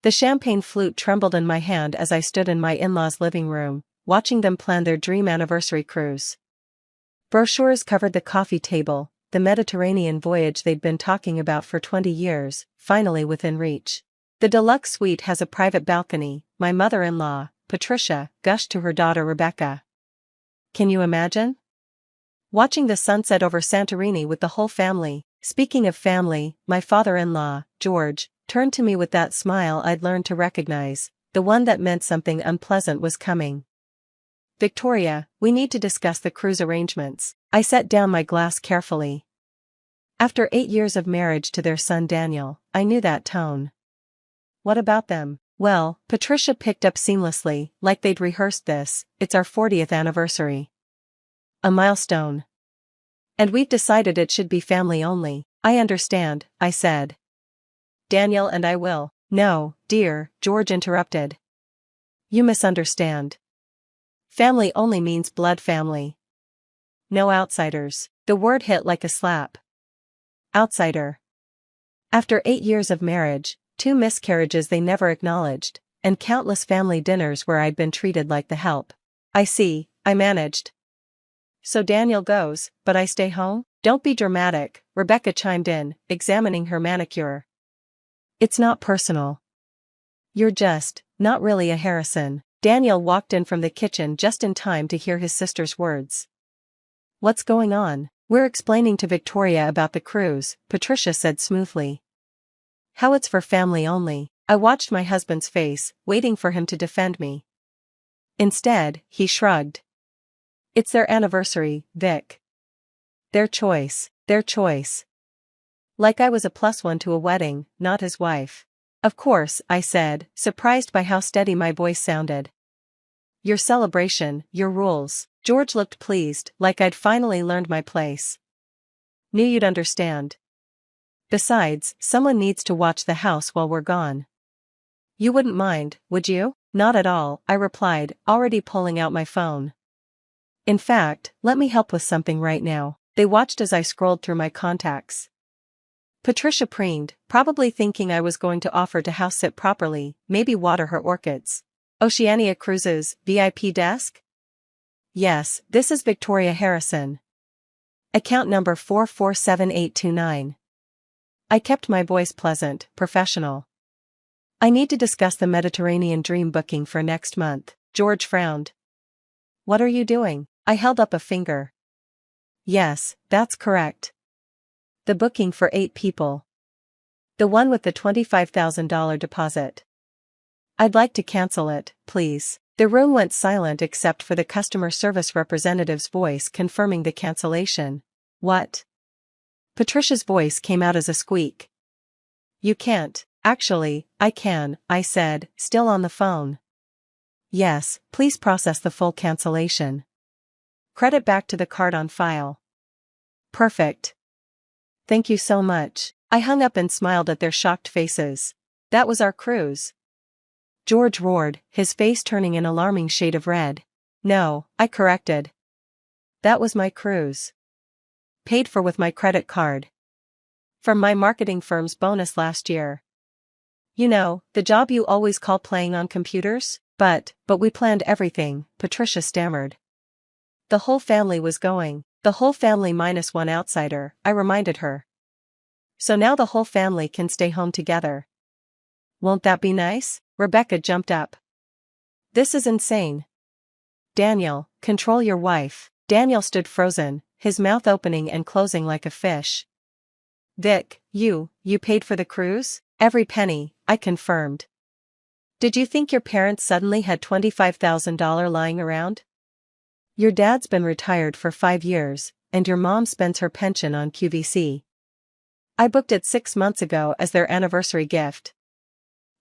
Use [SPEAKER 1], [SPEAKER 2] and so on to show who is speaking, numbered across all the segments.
[SPEAKER 1] The champagne flute trembled in my hand as I stood in my in-laws' living room, watching them plan their dream anniversary cruise. Brochures covered the coffee table, the Mediterranean voyage they'd been talking about for 20 years, finally within reach. The deluxe suite has a private balcony, my mother-in-law, Patricia, gushed to her daughter Rebecca. Can you imagine? Watching the sunset over Santorini with the whole family. Speaking of family, my father-in-law, George, turned to me with that smile I'd learned to recognize, the one that meant something unpleasant was coming. Victoria, we need to discuss the cruise arrangements. I set down my glass carefully. After 8 years of marriage to their son Daniel, I knew that tone. What about them? Well, Patricia picked up seamlessly, like they'd rehearsed this, it's our 40th anniversary. A milestone. And we've decided it should be family only. I understand, I said. Daniel and I will. No, dear, George interrupted. You misunderstand. Family only means blood family. No outsiders. The word hit like a slap. Outsider. After 8 years of marriage, 2 miscarriages they never acknowledged, and countless family dinners where I'd been treated like the help. I see, I managed. So Daniel goes, but I stay home? Don't be dramatic, Rebecca chimed in, examining her manicure. It's not personal. You're just, not really a Harrison. Daniel walked in from the kitchen just in time to hear his sister's words. What's going on? We're explaining to Victoria about the cruise, Patricia said smoothly. How it's for family only. I watched my husband's face, waiting for him to defend me. Instead, he shrugged. It's their anniversary, Vic. Their choice, their choice. Like I was a +1 to a wedding, not his wife. Of course, I said, surprised by how steady my voice sounded. Your celebration, your rules. George looked pleased, like I'd finally learned my place. Knew you'd understand. Besides, someone needs to watch the house while we're gone. You wouldn't mind, would you? Not at all, I replied, already pulling out my phone. In fact, let me help with something right now. They watched as I scrolled through my contacts. Patricia preened, probably thinking I was going to offer to house sit properly, maybe water her orchids. Oceania Cruises, VIP desk? Yes, this is Victoria Harrison. Account number 447829. I kept my voice pleasant, professional. I need to discuss the Mediterranean dream booking for next month. George frowned. What are you doing? I held up a finger. Yes, that's correct. The booking for 8 people. The one with the $25,000 deposit. I'd like to cancel it, please. The room went silent except for the customer service representative's voice confirming the cancellation. What? Patricia's voice came out as a squeak. You can't. Actually, I can, I said, still on the phone. Yes, please process the full cancellation. Credit back to the card on file. Perfect. Thank you so much. I hung up and smiled at their shocked faces. That was our cruise. George roared, his face turning an alarming shade of red. No, I corrected. That was my cruise. Paid for with my credit card. From my marketing firm's bonus last year. You know, the job you always call playing on computers? But we planned everything, Patricia stammered. The whole family was going. The whole family minus one outsider, I reminded her. So now the whole family can stay home together. Won't that be nice? Rebecca jumped up. This is insane. Daniel, control your wife. Daniel stood frozen, his mouth opening and closing like a fish. Vic, you paid for the cruise? Every penny, I confirmed. Did you think your parents suddenly had $25,000 lying around? Your dad's been retired for 5 years, and your mom spends her pension on QVC. I booked it 6 months ago as their anniversary gift.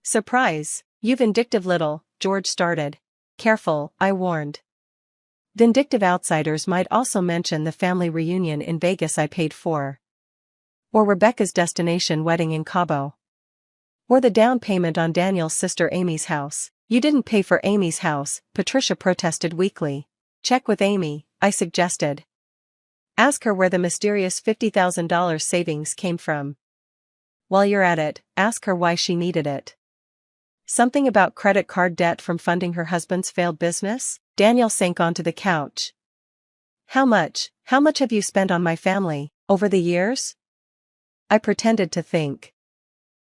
[SPEAKER 1] Surprise, you vindictive little, George started. Careful, I warned. Vindictive outsiders might also mention the family reunion in Vegas I paid for. Or Rebecca's destination wedding in Cabo. Or the down payment on Daniel's sister Amy's house. You didn't pay for Amy's house, Patricia protested weakly. Check with Amy, I suggested. Ask her where the mysterious $50,000 savings came from. While you're at it, ask her why she needed it. Something about credit card debt from funding her husband's failed business? Daniel sank onto the couch. How much have you spent on my family, over the years? I pretended to think.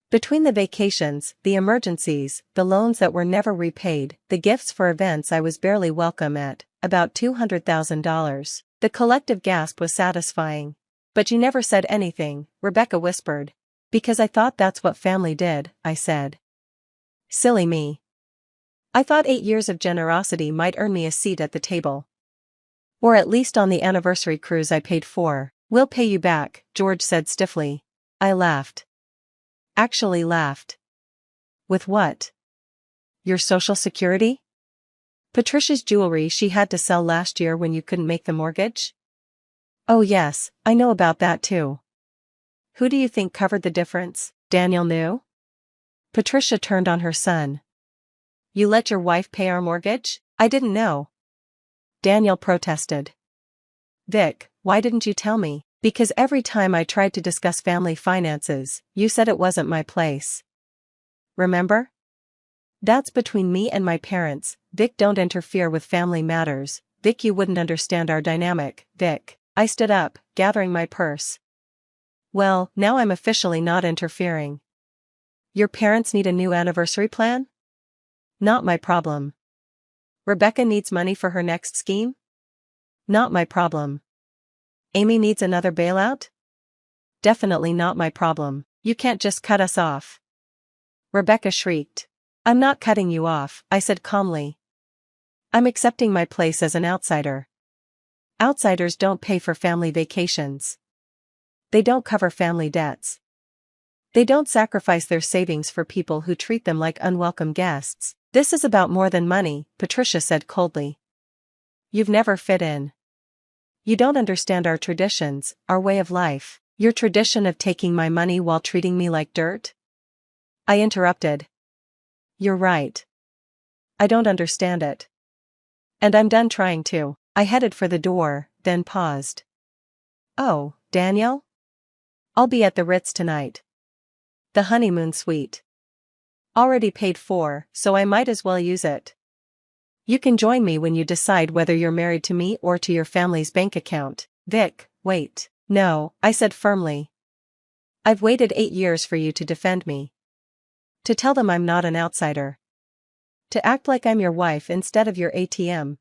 [SPEAKER 1] Between the vacations, the emergencies, the loans that were never repaid, the gifts for events I was barely welcome at, about $200,000. The collective gasp was satisfying. But you never said anything, Rebecca whispered. Because I thought that's what family did, I said. Silly me. I thought 8 years of generosity might earn me a seat at the table. Or at least on the anniversary cruise I paid for. We'll pay you back, George said stiffly. I laughed. Actually laughed. With what? Your Social Security? Patricia's jewelry she had to sell last year when you couldn't make the mortgage? Oh yes, I know about that too. Who do you think covered the difference? Daniel knew? Patricia turned on her son. You let your wife pay our mortgage? I didn't know. Daniel protested. Vic, why didn't you tell me? Because every time I tried to discuss family finances, you said it wasn't my place. Remember? That's between me and my parents, Vic. Don't interfere with family matters, Vic. You wouldn't understand our dynamic, Vic. I stood up, gathering my purse. Well, now I'm officially not interfering. Your parents need a new anniversary plan? Not my problem. Rebecca needs money for her next scheme? Not my problem. Amy needs another bailout? Definitely not my problem. You can't just cut us off. Rebecca shrieked. I'm not cutting you off, I said calmly. I'm accepting my place as an outsider. Outsiders don't pay for family vacations. They don't cover family debts. They don't sacrifice their savings for people who treat them like unwelcome guests. This is about more than money, Patricia said coldly. You've never fit in. You don't understand our traditions, our way of life, your tradition of taking my money while treating me like dirt. I interrupted. You're right. I don't understand it. And I'm done trying to. I headed for the door, then paused. Oh, Daniel? I'll be at the Ritz tonight. The honeymoon suite. Already paid for, so I might as well use it. You can join me when you decide whether you're married to me or to your family's bank account. Vic, wait. No, I said firmly. I've waited 8 years for you to defend me. To tell them I'm not an outsider. To act like I'm your wife instead of your ATM.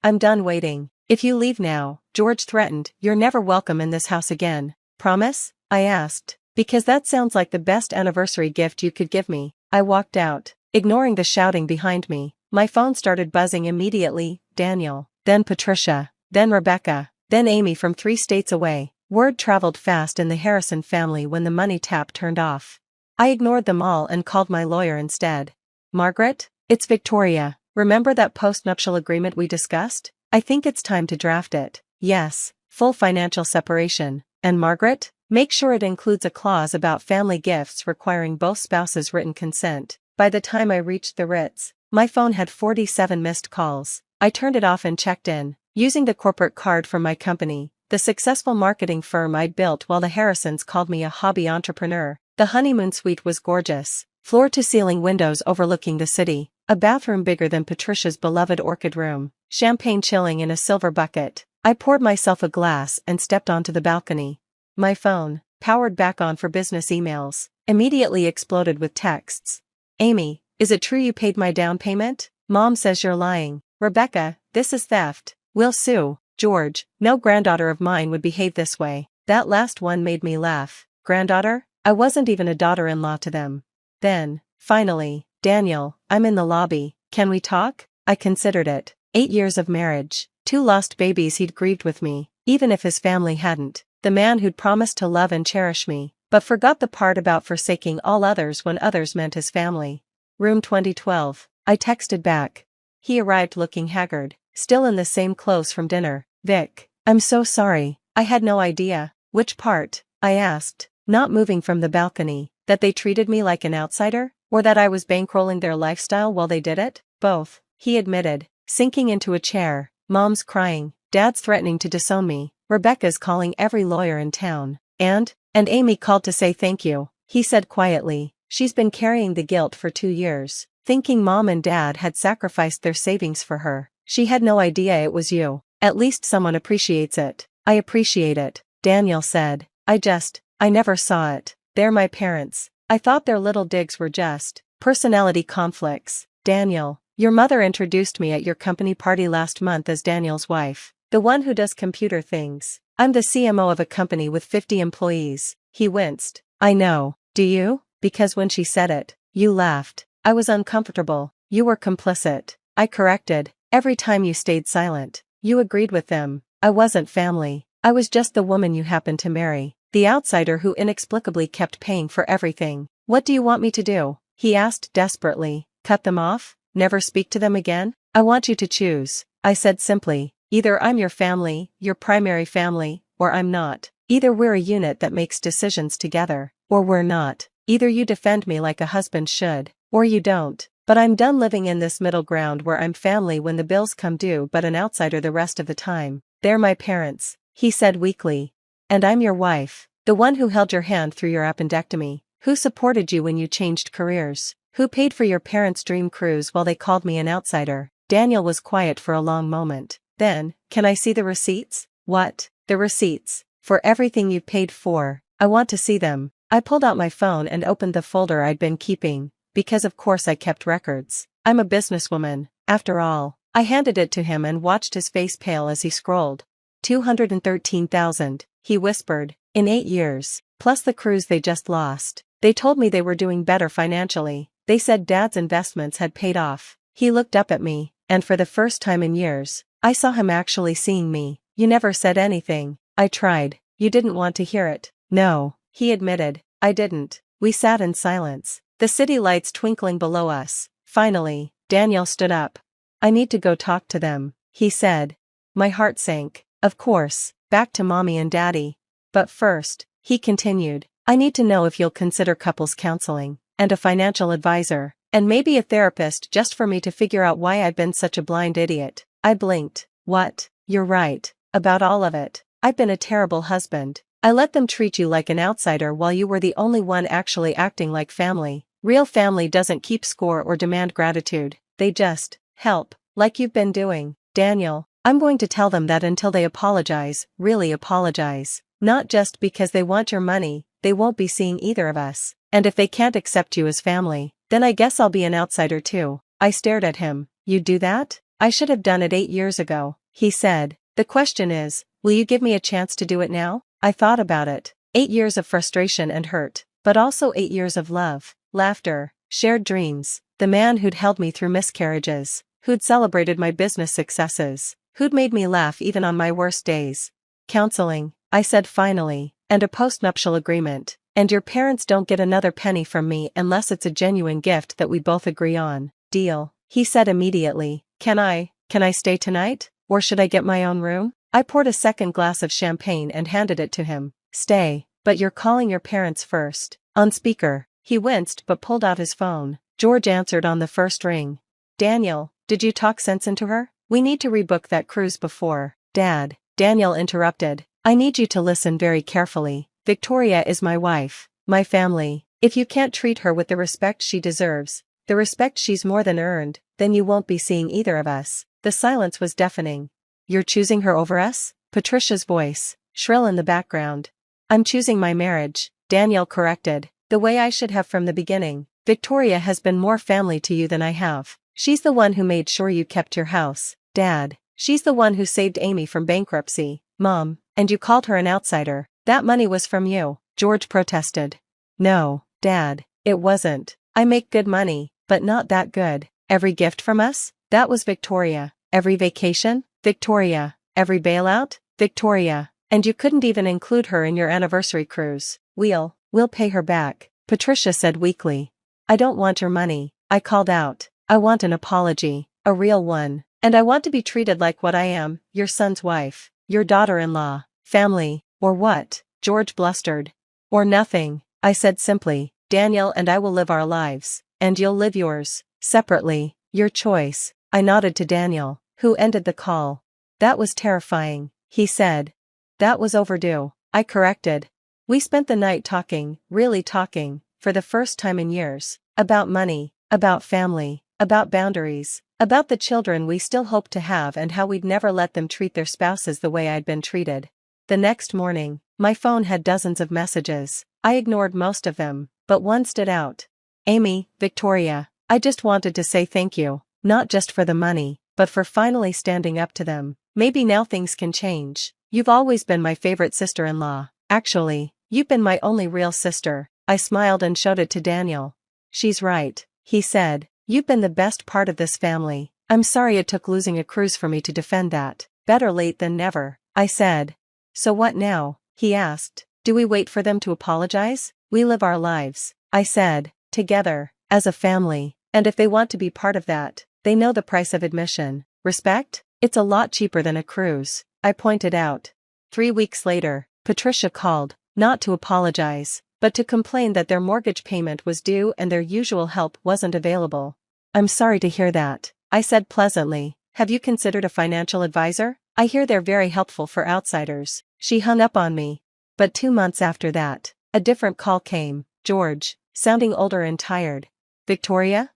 [SPEAKER 1] I'm done waiting. If you leave now, George threatened, you're never welcome in this house again. Promise? I asked. Because that sounds like the best anniversary gift you could give me. I walked out, ignoring the shouting behind me. My phone started buzzing immediately. Daniel, then Patricia, then Rebecca, then Amy from 3 states away. Word traveled fast in the Harrison family when the money tap turned off. I ignored them all and called my lawyer instead. Margaret, it's Victoria. Remember that post-nuptial agreement we discussed? I think it's time to draft it. Yes, full financial separation. And Margaret? Make sure it includes a clause about family gifts requiring both spouses' written consent. By the time I reached the Ritz, my phone had 47 missed calls. I turned it off and checked in, using the corporate card from my company, the successful marketing firm I'd built while the Harrisons called me a hobby entrepreneur. The honeymoon suite was gorgeous, floor-to-ceiling windows overlooking the city, a bathroom bigger than Patricia's beloved orchid room, champagne chilling in a silver bucket. I poured myself a glass and stepped onto the balcony. My phone, powered back on for business emails, immediately exploded with texts. Amy, is it true you paid my down payment? Mom says you're lying. Rebecca, this is theft. We'll sue. George, no granddaughter of mine would behave this way. That last one made me laugh. Granddaughter? I wasn't even a daughter-in-law to them. Then, finally, Daniel, I'm in the lobby. Can we talk? I considered it. 8 years of marriage, 2 lost babies he'd grieved with me, even if his family hadn't. The man who'd promised to love and cherish me, but forgot the part about forsaking all others when others meant his family. Room 2012. I texted back. He arrived looking haggard, still in the same clothes from dinner. Vic, I'm so sorry, I had no idea. Which part? I asked, not moving from the balcony. That they treated me like an outsider? Or that I was bankrolling their lifestyle while they did it? Both, he admitted, sinking into a chair. Mom's crying, Dad's threatening to disown me. Rebecca's calling every lawyer in town. And Amy called to say thank you, he said quietly, She's been carrying the guilt for 2 years, thinking mom and dad had sacrificed their savings for her. She had no idea it was you. At least someone appreciates it. I appreciate it, Daniel said. I never saw it. They're my parents. I thought their little digs were just personality conflicts. Daniel, your mother introduced me at your company party last month as Daniel's wife. The one who does computer things. I'm the CMO of a company with 50 employees. He winced. I know. Do you? Because when she said it, you laughed. I was uncomfortable. You were complicit. I corrected. Every time you stayed silent, you agreed with them. I wasn't family. I was just the woman you happened to marry. The outsider who inexplicably kept paying for everything. What do you want me to do? He asked desperately. Cut them off? Never speak to them again? I want you to choose. I said simply. Either I'm your family, your primary family, or I'm not. Either we're a unit that makes decisions together, or we're not. Either you defend me like a husband should, or you don't. But I'm done living in this middle ground where I'm family when the bills come due but an outsider the rest of the time. They're my parents, he said weakly. And I'm your wife, the one who held your hand through your appendectomy, who supported you when you changed careers, who paid for your parents' dream cruise while they called me an outsider. Daniel was quiet for a long moment. Then, can I see the receipts? What? The receipts? For everything you paid for. I want to see them. I pulled out my phone and opened the folder I'd been keeping, because of course I kept records. I'm a businesswoman, after all. I handed it to him and watched his face pale as he scrolled. 213,000, he whispered, in 8 years, plus the cruise they just lost. They told me they were doing better financially. They said Dad's investments had paid off. He looked up at me, and for the first time in years, I saw him actually seeing me. You never said anything. I tried. You didn't want to hear it. No, he admitted. I didn't. We sat in silence, the city lights twinkling below us. Finally, Daniel stood up. I need to go talk to them, he said. My heart sank. Of course, back to mommy and daddy. But first, he continued, I need to know if you'll consider couples counseling, and a financial advisor, and maybe a therapist just for me to figure out why I've been such a blind idiot. I blinked. What? You're right. About all of it. I've been a terrible husband. I let them treat you like an outsider while you were the only one actually acting like family. Real family doesn't keep score or demand gratitude. They just help, like you've been doing. Daniel, I'm going to tell them that until they apologize, really apologize. Not just because they want your money, they won't be seeing either of us. And if they can't accept you as family, then I guess I'll be an outsider too. I stared at him. You'd do that? I should have done it 8 years ago, he said. The question is, will you give me a chance to do it now? I thought about it. 8 years of frustration and hurt, but also 8 years of love, laughter, shared dreams. The man who'd held me through miscarriages, who'd celebrated my business successes, who'd made me laugh even on my worst days. Counseling, I said finally, and a postnuptial agreement, and your parents don't get another penny from me unless it's a genuine gift that we both agree on. Deal, he said immediately. Can I stay tonight? Or should I get my own room? I poured a second glass of champagne and handed it to him. Stay, but you're calling your parents first. On speaker, he winced but pulled out his phone. George answered on the first ring. Daniel, did you talk sense into her? We need to rebook that cruise before. Dad, Daniel interrupted. I need you to listen very carefully. Victoria is my wife, my family. If you can't treat her with the respect she deserves, the respect she's more than earned, then you won't be seeing either of us. The silence was deafening. You're choosing her over us? Patricia's voice, shrill in the background. I'm choosing my marriage, Daniel corrected, the way I should have from the beginning. Victoria has been more family to you than I have. She's the one who made sure you kept your house, Dad. She's the one who saved Amy from bankruptcy, Mom, and you called her an outsider. That money was from you, George protested. No, Dad, it wasn't. I make good money, but not that good. Every gift from us? That was Victoria. Every vacation? Victoria. Every bailout? Victoria. And you couldn't even include her in your anniversary cruise. We'll pay her back, Patricia said weakly. I don't want your money, I called out. I want an apology, a real one. And I want to be treated like what I am, your son's wife, your daughter-in-law. Family, or what? George blustered. Or nothing, I said simply. Daniel and I will live our lives, and you'll live yours, separately, your choice. I nodded to Daniel, who ended the call. That was terrifying, he said. That was overdue, I corrected. We spent the night talking, really talking, for the first time in years, about money, about family, about boundaries, about the children we still hoped to have and how we'd never let them treat their spouses the way I'd been treated. The next morning, my phone had dozens of messages. I ignored most of them, but one stood out. Amy, Victoria, I just wanted to say thank you, not just for the money, but for finally standing up to them. Maybe now things can change. You've always been my favorite sister-in-law. Actually, you've been my only real sister. I smiled and showed it to Daniel. She's right, he said. You've been the best part of this family. I'm sorry it took losing a cruise for me to defend that. Better late than never, I said. So what now? He asked. Do we wait for them to apologize? We live our lives, I said, together, as a family, and if they want to be part of that, they know the price of admission. Respect? It's a lot cheaper than a cruise, I pointed out. 3 weeks later, Patricia called, not to apologize, but to complain that their mortgage payment was due and their usual help wasn't available. I'm sorry to hear that, I said pleasantly. Have you considered a financial advisor? I hear they're very helpful for outsiders. She hung up on me. But 2 months after that, a different call came. George, sounding older and tired. Victoria,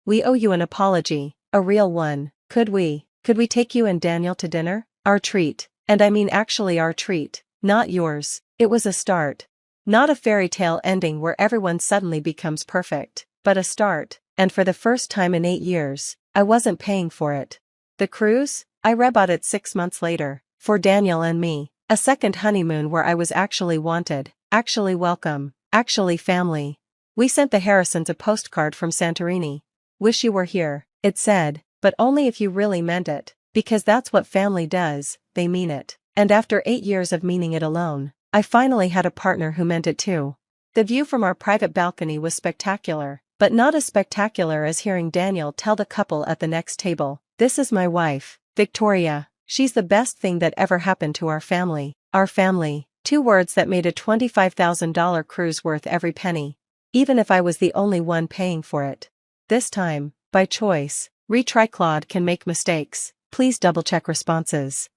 [SPEAKER 1] we owe you an apology, a real one. Could we take you and Daniel to dinner? Our treat, and I mean actually our treat, not yours. It was a start. Not a fairy tale ending where everyone suddenly becomes perfect, but a start, and for the first time in 8 years, I wasn't paying for it. The cruise? I rebought it 6 months later, for Daniel and me. A second honeymoon where I was actually wanted, actually welcome, actually family. We sent the Harrisons a postcard from Santorini. Wish you were here, it said, but only if you really meant it, because that's what family does, they mean it. And after 8 years of meaning it alone, I finally had a partner who meant it too. The view from our private balcony was spectacular, but not as spectacular as hearing Daniel tell the couple at the next table, "This is my wife, Victoria. She's the best thing that ever happened to our family." Our family, 2 words that made a $25,000 cruise worth every penny. Even if I was the only one paying for it. This time, by choice. Retry. Claude can make mistakes. Please double-check responses.